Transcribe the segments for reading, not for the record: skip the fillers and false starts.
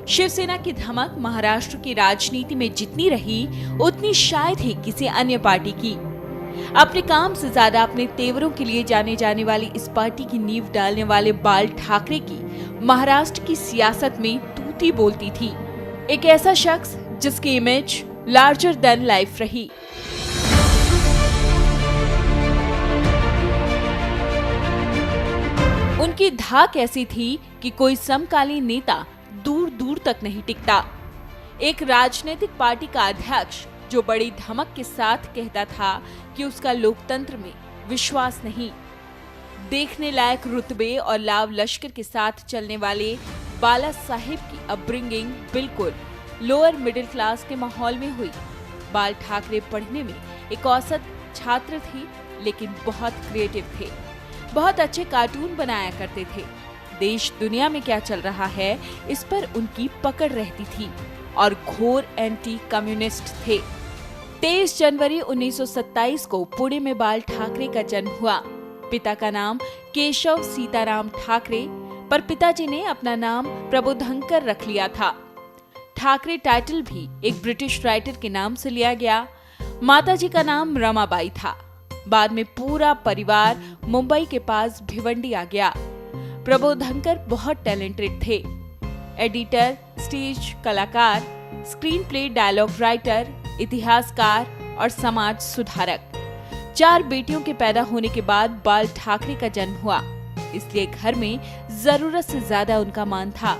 शिवसेना की धमक महाराष्ट्र की राजनीति में जितनी रही, उतनी शायद ही किसी अन्य पार्टी की। अपने काम से ज्यादा अपने तेवरों के लिए जाने जाने वाली इस पार्टी की नींव डालने वाले बाल ठाकरे की महाराष्ट्र की सियासत में तूती बोलती थी। एक ऐसा शख्स जिसकी इमेज लार्जर देन लाइफ रही। उनकी धाक ऐसी थी कि कोई समकालीन नेता दूर दूर तक नहीं टिकता। एक राजनीतिक पार्टी का अध्यक्ष जो बड़ी धमक के साथ कहता था कि उसका लोकतंत्र में विश्वास नहीं। देखने लायक रुतबे और लाव लश्कर के साथ चलने वाले बाला साहिब की अपब्रिंगिंग बिल्कुल लोअर मिडिल क्लास के माहौल में हुई। बाल ठाकरे पढ़ने में एक औसत छात्र थे, लेकिन बहुत क्रिएटिव थे। बहुत अच्छे कार्टून बनाया करते थे। देश दुनिया में क्या चल रहा है, इस पर उनकी पकड़ रहती थी और घोर एंटी कम्युनिस्ट थे। 23 जनवरी 1927 को पुणे में बाल ठाकरे का जन्म हुआ। पिता का नाम केशव सीताराम ठाकरे, पर पिताजी ने अपना नाम प्रबोधनकर रख लिया था। ठाकरे टाइटल भी एक ब्रिटिश राइटर के नाम से लिया गया। माताजी का नाम रमाबाई था। बाद में पूरा परिवार मुंबई के पास भिवंडी आ गया। प्रबोधनकर बहुत टैलेंटेड थे। एडिटर, स्टेज कलाकार, स्क्रीन प्ले डायलॉग राइटर, इतिहासकार और समाज सुधारक। 4 बेटियों के पैदा होने के बाद बाल ठाकरे का जन्म हुआ, इसलिए घर में जरूरत से ज्यादा उनका मान था।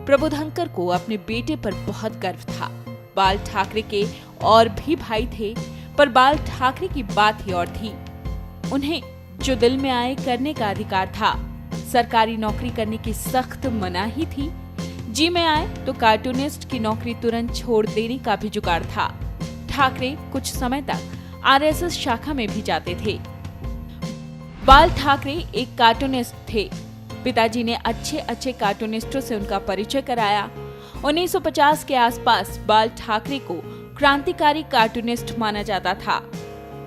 प्रबोधनकर को अपने बेटे पर बहुत गर्व था। बाल ठाकरे के और भी भाई थे, पर बाल ठाकरे की बात ही और थी। उन्हें जो दिल में आए करने का अधिकार था। सरकारी नौकरी करने की सख्त मनाही थी। जी में आए तो कार्टूनिस्ट की नौकरी तुरंत छोड़ देने का भी जुगाड़ था। ठाकरे कुछ समय तक आरएसएस शाखा में भी जाते थे। बाल ठाकरे एक कार्टूनिस्ट थे। पिताजी ने अच्छे कार्टूनिस्टों से उनका परिचय कराया। 1950 के आसपास बाल ठाकरे को क्रांतिकारी कार्टूनिस्ट माना जाता था।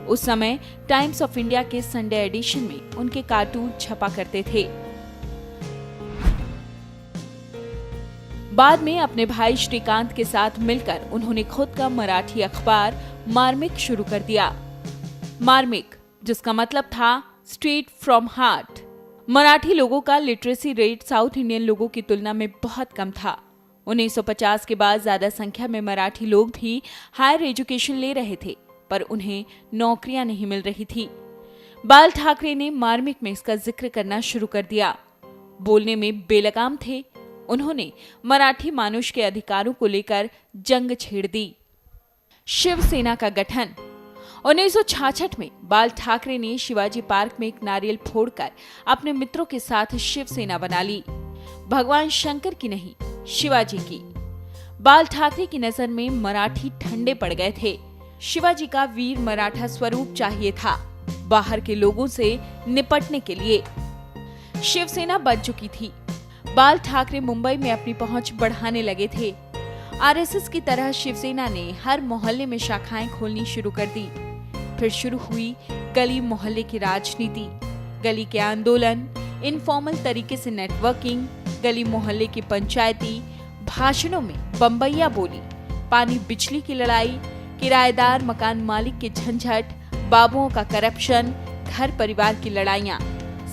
उस समय टाइम्स ऑफ इंडिया के संडे एडिशन में उनके कार्टून छपा करते थे। बाद में अपने भाई श्रीकांत के साथ मिलकर उन्होंने खुद का मराठी अखबार मार्मिक शुरू कर दिया। मार्मिक, जिसका मतलब था स्ट्रेट फ्रॉम हार्ट। मराठी लोगों का लिटरेसी रेट साउथ इंडियन लोगों की तुलना में बहुत कम था। 1950 के बाद ज्यादा संख्या में मराठी लोग भी हायर एजुकेशन ले रहे थे, पर उन्हें नौकरियां नहीं मिल रही थी। बाल ठाकरे ने मार्मिक में इसका जिक्र करना शुरू कर दिया। बोलने में बेलगाम थे। उन्होंने मराठी मानुष के अधिकारों को लेकर जंग छेड़ दी। शिवसेना का गठन 1966 में बाल ठाकरे ने शिवाजी पार्क में एक नारियल फोड़कर अपने मित्रों के साथ शिवसेना बना ली। भगवान शंकर की नहीं, शिवाजी की। बाल ठाकरे की नजर में मराठी ठंडे पड़ गए थे। शिवाजी का वीर मराठा स्वरूप चाहिए था बाहर के लोगों से निपटने के लिए। शिवसेना बन चुकी थी। बाल ठाकरे मुंबई में अपनी पहुंच बढ़ाने लगे थे। आरएसएस की तरह शिवसेना ने हर मोहल्ले में शाखाएं खोलनी शुरू कर दी। फिर शुरू हुई गली मोहल्ले की राजनीति, गली के आंदोलन, इनफॉर्मल तरीके से नेटवर्किंग, गली मोहल्ले की पंचायती भाषणों में बम्बैया बोली, पानी बिजली की लड़ाई, किराएदार मकान मालिक के झंझट, बाबुओं का करप्शन, घर परिवार की लड़ाइयां,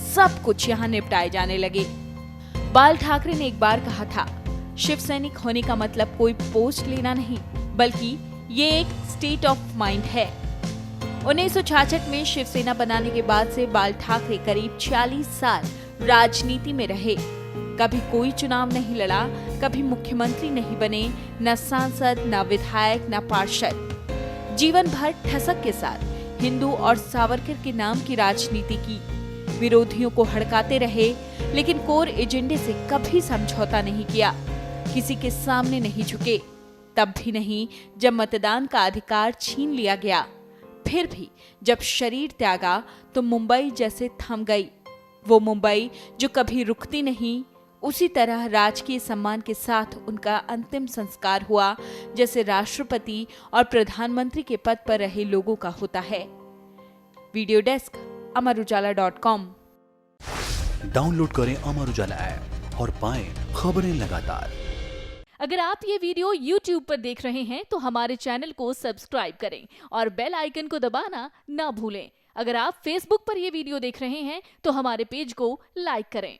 सब कुछ यहाँ निपटाए जाने लगे। बाल ठाकरे ने एक बार कहा था, शिव सैनिक होने का मतलब कोई पोस्ट लेना नहीं, बल्कि ये एक स्टेट ऑफ माइंड है। 1966 में शिवसेना बनाने के बाद से बाल ठाकरे करीब 40 साल राजनीति में रहे। कभी कोई चुनाव नहीं लड़ा, कभी मुख्यमंत्री नहीं बने, न सांसद, न विधायक, न पार्षद। जीवन भर ठसक के साथ हिंदू और सावरकर के नाम की राजनीति की। विरोधियों को हड़काते रहे, लेकिन कोर एजेंडे से कभी समझौता नहीं किया। किसी के सामने नहीं झुके, तब भी नहीं जब मतदान का अधिकार छीन लिया गया। फिर भी जब शरीर त्यागा तो मुंबई जैसे थम गई। वो मुंबई जो कभी रुकती नहीं। उसी तरह राजकीय सम्मान के साथ उनका अंतिम संस्कार हुआ, जैसे राष्ट्रपति और प्रधानमंत्री के पद पर रहे लोगों का होता है। Video desk amarujala.com। डाउनलोड करें अमर उजाला ऐप और पाएं खबरें लगातार। अगर आप ये वीडियो YouTube पर देख रहे हैं तो हमारे चैनल को सब्सक्राइब करें और बेल आइकन को दबाना ना भूलें। अगर आप Facebook पर ये वीडियो देख रहे हैं तो हमारे पेज को लाइक करें।